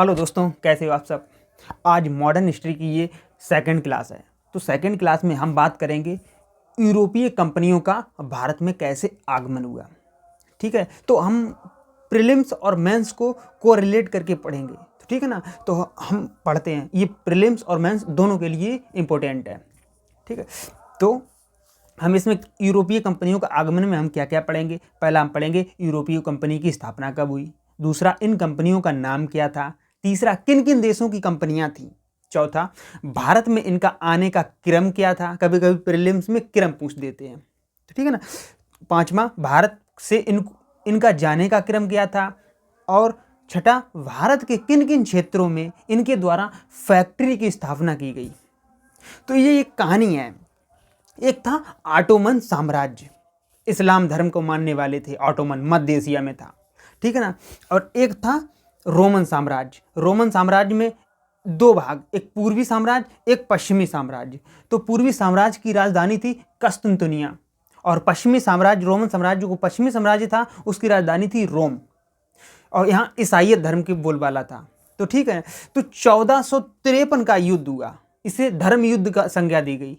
Hello दोस्तों, कैसे हो आप सब। आज मॉडर्न हिस्ट्री की ये सेकंड क्लास है। तो सेकंड क्लास में हम बात करेंगे यूरोपीय कंपनियों का भारत में कैसे आगमन हुआ। ठीक है, तो हम प्रीलिम्स और मेंस को कोरिलेट करके पढ़ेंगे। तो ठीक है ना, तो हम पढ़ते हैं। ये प्रीलिम्स और मेंस दोनों के लिए इम्पोर्टेंट है। ठीक है, तो हम इसमें यूरोपीय कंपनियों का आगमन में हम क्या क्या पढ़ेंगे। पहला हम पढ़ेंगे यूरोपीय कंपनी की स्थापना कब हुई। दूसरा, इन कंपनियों का नाम क्या था। तीसरा, किन किन देशों की कंपनियां थीं। चौथा, भारत में इनका आने का क्रम क्या था। कभी कभी प्रीलिम्स में क्रम पूछ देते हैं, तो ठीक है ना। पांचवा, भारत से इनका जाने का क्रम क्या था। और छठा, भारत के किन किन क्षेत्रों में इनके द्वारा फैक्ट्री की स्थापना की गई। तो ये एक कहानी है। एक था ऑटोमन साम्राज्य, इस्लाम धर्म को मानने वाले थे। ऑटोमन मध्य एशिया में था, ठीक है ना। और एक था रोमन साम्राज्य। रोमन साम्राज्य में दो भाग, एक पूर्वी साम्राज्य, एक पश्चिमी साम्राज्य। तो पूर्वी साम्राज्य की राजधानी थी कस्तुनतुनिया, और पश्चिमी साम्राज्य, रोमन साम्राज्य को पश्चिमी साम्राज्य था, उसकी राजधानी थी रोम। और यहाँ ईसाईयत धर्म की बोलबाला था। तो ठीक है, तो 1453 का युद्ध हुआ, इसे धर्म युद्ध का संज्ञा दी गई।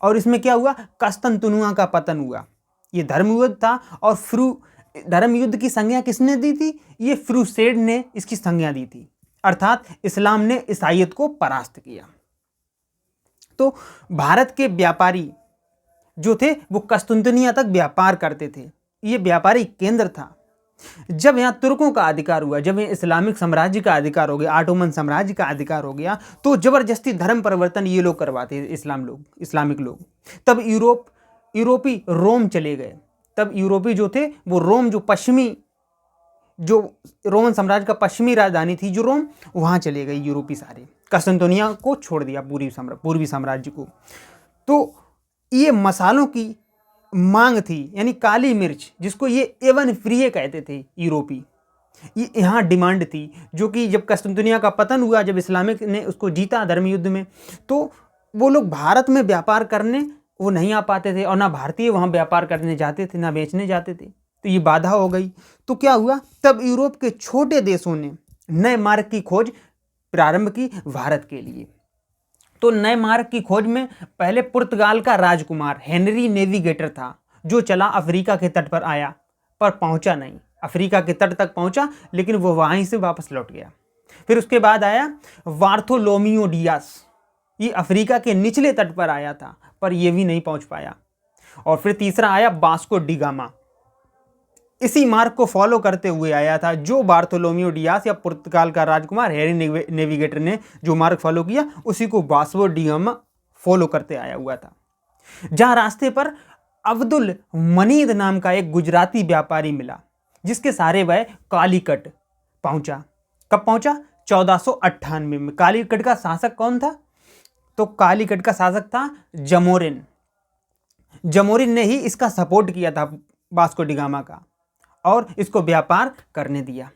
और इसमें क्या हुआ, कस्तुनतुनिया का पतन हुआ। ये धर्म युद्ध था। और धर्म युद्ध की संज्ञा किसने दी थी, ये फ्रूसेड ने इसकी संज्ञा दी थी, अर्थात इस्लाम ने ईसाईयत को परास्त किया। तो भारत के व्यापारी जो थे वो कस्तुनतुनिया तक व्यापार करते थे। ये व्यापारी केंद्र था। जब यहाँ तुर्कों का अधिकार हुआ, जब यहाँ इस्लामिक साम्राज्य का अधिकार हो गया, ऑटोमन साम्राज्य का अधिकार हो गया, तो जबरदस्ती धर्म परिवर्तन ये लोग करवाते, इस्लामिक लोग। तब यूरोपी रोम चले गए। तब यूरोपी जो थे वो रोम, जो रोमन साम्राज्य का पश्चिमी राजधानी थी जो रोम, वहां चले गए यूरोपी सारे। कस्तुनतुनिया को छोड़ दिया, पूर्वी साम्राज्य को। तो ये मसालों की मांग थी, यानी काली मिर्च, जिसको ये एवन फ्री कहते थे यूरोपी, ये यहाँ डिमांड थी। जो कि जब कस्तुनतुनिया का पतन हुआ, जब इस्लामिक ने उसको जीता धर्म युद्ध में, तो वो लोग भारत में व्यापार करने वो नहीं आ पाते थे, और ना भारतीय वहाँ व्यापार करने जाते थे, ना बेचने जाते थे। तो ये बाधा हो गई। तो क्या हुआ, तब यूरोप के छोटे देशों ने नए मार्ग की खोज प्रारंभ की भारत के लिए। तो नए मार्ग की खोज में पहले पुर्तगाल का राजकुमार हेनरी नेविगेटर था, जो चला अफ्रीका के तट पर आया, पर पहुंचा नहीं। अफ्रीका के तट तक पहुंचा, लेकिन वो वहीं से वापस लौट गया। फिर उसके बाद आया बार्थोलोमियो डियास, ये अफ्रीका के निचले तट पर आया था, पर ये भी नहीं पहुंच पाया। और फिर तीसरा आया वास्को डी गामा, इसी मार्ग को फॉलो करते हुए आया था, जो बार्थोलोमियो डियास या पुर्तगाल का राजकुमार हेनरी नेविगेटर ने जो मार्ग फॉलो किया, उसी को वास्को डी गामा फॉलो करते आया हुआ था। जहां रास्ते पर अब्दुल मनीद नाम का एक गुजराती व्यापारी मिला, जिसके सहारे वह कालीकट पहुंचा। कब पहुंचा, 1498 में। कालीकट का शासक कौन था, तो कालीकट का शासक था जमोरिन। जमोरिन ने ही इसका सपोर्ट किया था, वास्को डी गामा का, और इसको व्यापार करने दिया।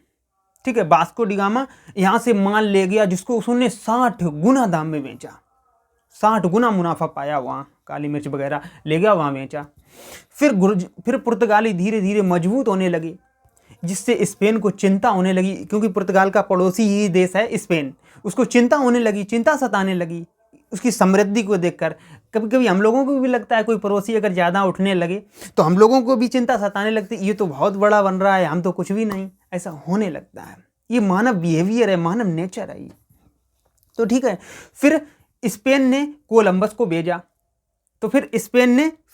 ठीक है, वास्को डी गामा यहां से माल ले गया, जिसको उसने 60 गुना दाम में बेचा। 60 गुना मुनाफा पाया, वहां काली मिर्च वगैरह ले गया, वहां बेचा। फिर पुर्तगाली धीरे धीरे मजबूत होने लगे, जिससे स्पेन को चिंता होने लगी, क्योंकि पुर्तगाल का पड़ोसी ही देश है स्पेन। उसको चिंता होने लगी, चिंता सताने लगी उसकी समृद्धि को देखकर। कभी कभी हम लोगों को भी लगता है, कोई पड़ोसी अगर ज़्यादा उठने लगे तो हम लोगों को भी चिंता सताने लगती, ये तो बहुत बड़ा बन रहा है, हम तो कुछ भी नहीं, ऐसा होने लगता है। ये मानव बिहेवियर है, मानव नेचर है ये। तो ठीक है, फिर स्पेन ने कोलंबस को भेजा। तो फिर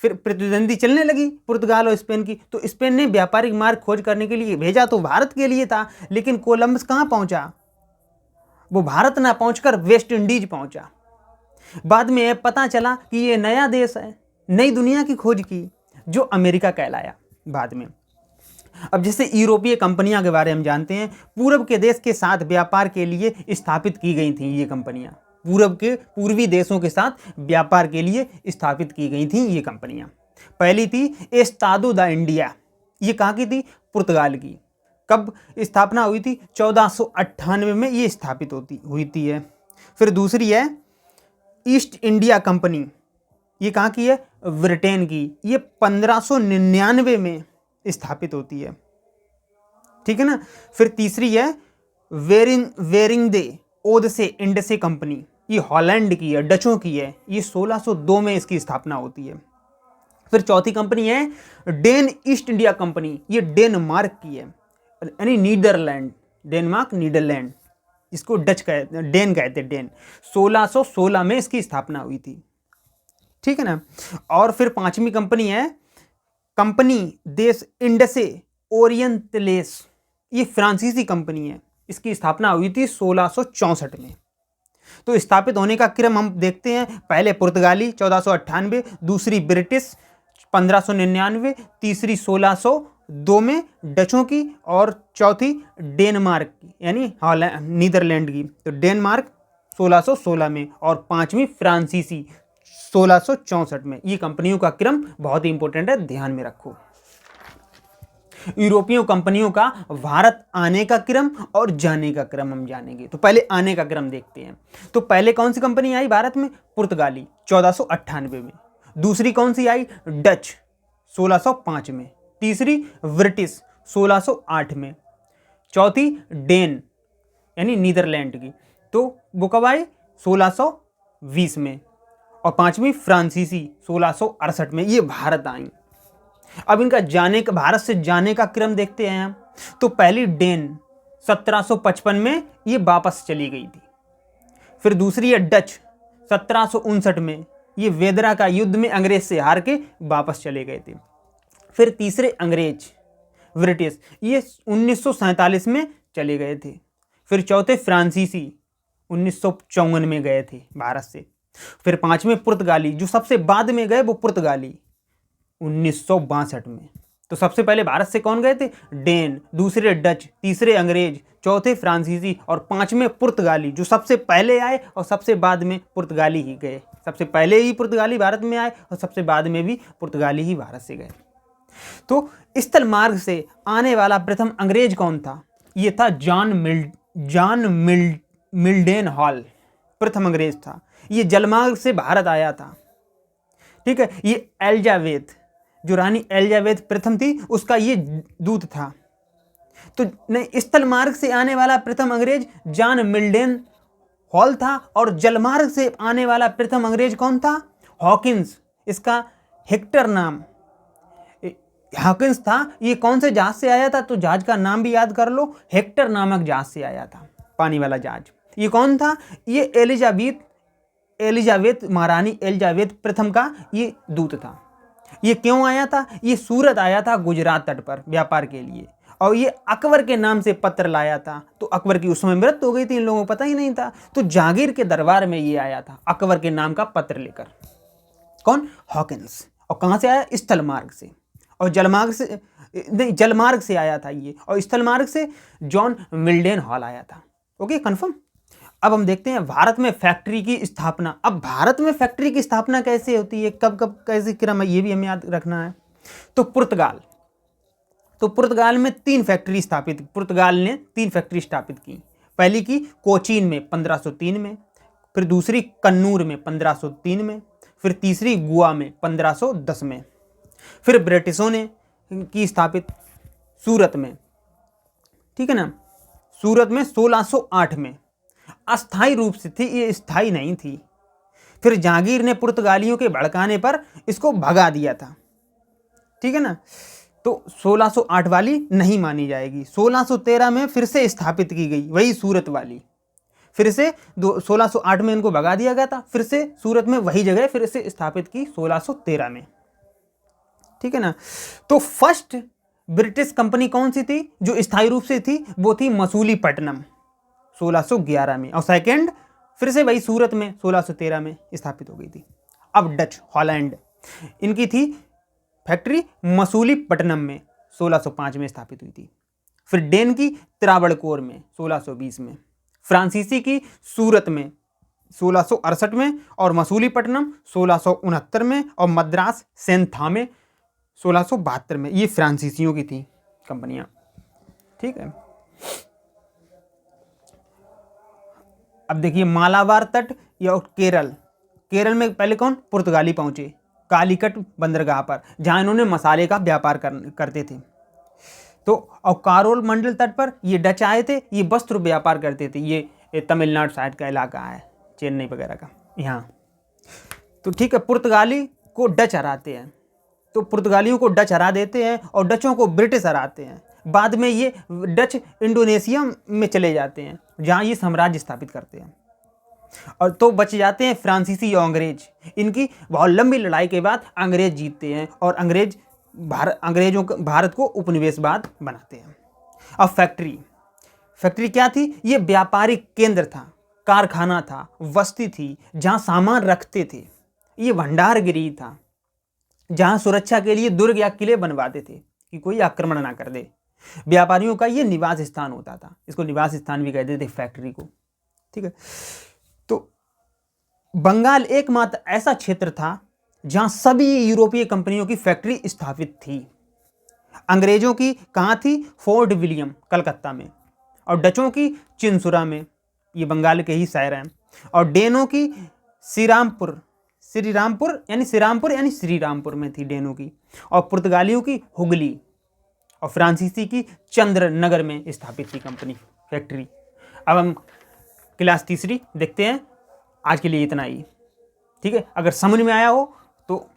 प्रतिद्वंदी चलने लगी पुर्तगाल और स्पेन की। तो स्पेन ने व्यापारिक मार्ग खोज करने के लिए भेजा, तो भारत के लिए था, लेकिन कोलंबस कहाँ पहुंचा, वो भारत ना पहुंचकर वेस्ट इंडीज पहुंचा। बाद में पता चला कि ये नया देश है, नई दुनिया की खोज की, जो अमेरिका कहलाया बाद में। अब जैसे यूरोपीय कंपनियां के बारे में जानते हैं, पूर्व के देश के साथ व्यापार के लिए स्थापित की गई थी ये कंपनियां। पूर्वी देशों के साथ व्यापार के लिए स्थापित की गई थी ये कंपनियां। पहली थी एस्तादो दा इंडिया, ये कहाँ की थी, पुर्तगाल की। कब स्थापना हुई थी, 1498 में ये स्थापित हुई थी है। फिर दूसरी है ईस्ट इंडिया कंपनी, ये कहाँ की है, ब्रिटेन की। ये 1599 में स्थापित होती है, ठीक है ना। फिर तीसरी है वेरिंगदे ओदसे इंडसे कंपनी, ये हॉलैंड की है, डचों की है, ये 1602 में इसकी स्थापना होती है। फिर चौथी कंपनी है डेन ईस्ट इंडिया कंपनी, ये डेनमार्क की है, यानी नीदरलैंड, डेनमार्क नीदरलैंड, इसको डच कहते, डेन कहते, डेन। 1616 में इसकी स्थापना हुई थी, ठीक है ना। और फिर पांचवी कंपनी है कंपनी देश इंडसे ओरिएंटलेस, ये फ्रांसीसी कंपनी है, इसकी स्थापना हुई थी 1664 में। तो स्थापित होने का क्रम हम देखते हैं, पहले पुर्तगाली 1498, दूसरी ब्रिटिश 1599, तीसरी 1602 में डचों की, और चौथी डेनमार्क की यानी नीदरलैंड की। तो डेनमार्क 1616 में और पांचवी फ्रांसीसी 1664 में। ये कंपनियों का क्रम बहुत ही इंपॉर्टेंट है, ध्यान में रखो। यूरोपीय कंपनियों का भारत आने का क्रम और जाने का क्रम हम जानेंगे। तो पहले आने का क्रम देखते हैं। तो पहले कौन सी कंपनी आई भारत में? पुर्तगाली 1498 में। दूसरी कौन सी आई? डच 1605 में। तीसरी ब्रिटिश 1608 में। चौथी डेन यानी नीदरलैंड की, तो वो कब आई? 1620 में। और पांचवी फ्रांसीसी 1668 में। ये भारत आई। अब इनका जाने का, भारत से जाने का क्रम देखते हैं हम। तो पहली डेन 1755 में ये वापस चली गई थी। फिर दूसरी है डच 1759 में, ये वेदरा का युद्ध में अंग्रेज से हार के वापस चले गए थे। फिर तीसरे अंग्रेज ब्रिटिश, ये 1947 में चले गए थे। फिर चौथे फ्रांसीसी 1954 में गए थे भारत से। फिर पांचवें पुर्तगाली, जो सबसे बाद में गए वो पुर्तगाली 1962 में। तो सबसे पहले भारत से कौन गए थे? डेन, दूसरे डच, तीसरे अंग्रेज, चौथे फ्रांसीसी और पांचवें पुर्तगाली, जो सबसे पहले आए और सबसे बाद में पुर्तगाली ही गए। सबसे पहले ही पुर्तगाली भारत में आए और सबसे बाद में भी पुर्तगाली ही भारत से गए। तो स्थल मार्ग से आने वाला प्रथम अंग्रेज कौन था? ये था जॉन मिल्डेन हॉल, प्रथम अंग्रेज था। ये जलमार्ग से भारत आया था, ठीक है। ये एलिजाबेथ, जो रानी एलिजाबेथ प्रथम थी, उसका ये दूत था। तो नहीं, स्थल मार्ग से आने वाला प्रथम अंग्रेज जॉन मिल्डेन हॉल था, और जलमार्ग से आने वाला प्रथम अंग्रेज कौन था? हॉकिंस। इसका हेक्टर नाम हॉकिंस था। ये कौन से जहाज से आया था? तो जहाज का नाम भी याद कर लो, हेक्टर नामक जहाज से आया था, पानी वाला जहाज। ये कौन था? ये एलिजाबेथ, महारानी एलिजाबेथ प्रथम का ये दूत था। ये क्यों आया था? ये सूरत आया था गुजरात तट पर व्यापार के लिए, और ये अकबर के नाम से पत्र लाया था। तो अकबर की उस समय मृत्यु हो गई थी, इन लोगों को पता ही नहीं था। तो जहांगीर के दरबार में ये आया था अकबर के नाम का पत्र लेकर। कौन? हॉकिंस। और कहाँ से आया? स्थल मार्ग से। और जलमार्ग से नहीं, जलमार्ग से आया था ये, और स्थल मार्ग से जॉन मिल्डेन हॉल आया था। Okay, confirm. अब हम देखते हैं भारत में फैक्ट्री की स्थापना। अब भारत में फैक्ट्री की स्थापना कैसे होती है, कब कब कैसे क्रम है, ये भी हमें याद रखना है। तो पुर्तगाल में पुर्तगाल ने 3 फैक्ट्री स्थापित की। पहली की कोचीन में 1503 में, फिर दूसरी कन्नूर में 1503 में, फिर तीसरी गोवा में 1510 में। फिर ब्रिटिशों ने की स्थापित सूरत में, ठीक है ना, सूरत में 1608 में। अस्थायी रूप से थी, ये स्थायी नहीं थी। फिर जहांगीर ने पुर्तगालियों के भड़काने पर इसको भगा दिया था, ठीक है ना। तो 1608 वाली नहीं मानी जाएगी। 1613 में फिर से स्थापित की गई वही सूरत वाली, फिर से 1608 में इनको भगा दिया गया था, फिर से सूरत में वही जगह फिर से स्थापित की 1613 में, ठीक है ना। तो फर्स्ट ब्रिटिश कंपनी कौन सी थी जो स्थायी रूप से थी? वो थी मसूलीपट्टनम 1611 में, और सेकंड फिर से वही सूरत में 1613 में स्थापित हो गई थी। अब डच हॉलैंड, इनकी थी फैक्ट्री मसूलीपट्टनम में 1605 में स्थापित हुई थी। फिर डेन की त्रावणकोर में 1620 में, फ्रांसीसी की सूरत में 1668 में, और मसूलीपट्टनम 1669 में, और मद्रास सेंथा में 1672 में। ये फ्रांसीसियों की थी कंपनियां, ठीक है। अब देखिए मालाबार तट या केरल में पहले कौन? पुर्तगाली पहुंचे कालीकट बंदरगाह पर, जहां इन्होंने मसाले का व्यापार करते थे, तो और कारोल मंडल तट पर ये डच आए थे, ये वस्त्र व्यापार करते थे। ये तमिलनाडु साइड का इलाका है, चेन्नई वगैरह का यहाँ। तो ठीक है, पुर्तगाली को डच हराते हैं, तो पुर्तगालियों को डच हरा देते हैं और डचों को ब्रिटिश हराते हैं। बाद में ये डच इंडोनेशिया में चले जाते हैं, जहाँ ये साम्राज्य स्थापित करते हैं। और तो बच जाते हैं फ्रांसीसी और अंग्रेज। इनकी बहुत लंबी लड़ाई के बाद अंग्रेज जीतते हैं और अंग्रेजों को भारत को उपनिवेशवाद बनाते हैं। अब फैक्ट्री क्या थी? ये व्यापारिक केंद्र था, कारखाना था, बस्ती थी जहाँ सामान रखते थे। ये भंडारगिरी था जहाँ सुरक्षा के लिए दुर्ग या किले बनवाते थे कि कोई आक्रमण ना कर दे। व्यापारियों का ये निवास स्थान होता था, इसको निवास स्थान भी कहते थे फैक्ट्री को। ठीक है, तो बंगाल एकमात्र ऐसा क्षेत्र था जहां सभी यूरोपीय कंपनियों की फैक्ट्री स्थापित थी। अंग्रेजों की कहाँ थी? फोर्ट विलियम कलकत्ता में, और डचों की चिंसुरा में, ये बंगाल के ही शहर हैं। और डेनों की श्रीरामपुर यानी श्रीरामपुर में थी डेनों की। और पुर्तगालियों की हुगली और फ्रांसीसी की चंद्रनगर में स्थापित थी कंपनी फैक्ट्री। अब हम क्लास तीसरी देखते हैं। आज के लिए इतना ही, ठीक है। अगर समझ में आया हो तो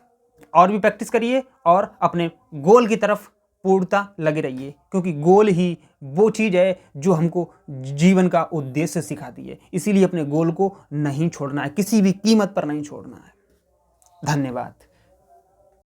और भी प्रैक्टिस करिए और अपने गोल की तरफ पूर्णता लगे रहिए, क्योंकि गोल ही वो चीज़ है जो हमको जीवन का उद्देश्य सिखाती है। इसीलिए अपने गोल को नहीं छोड़ना है, किसी भी कीमत पर नहीं छोड़ना है। धन्यवाद।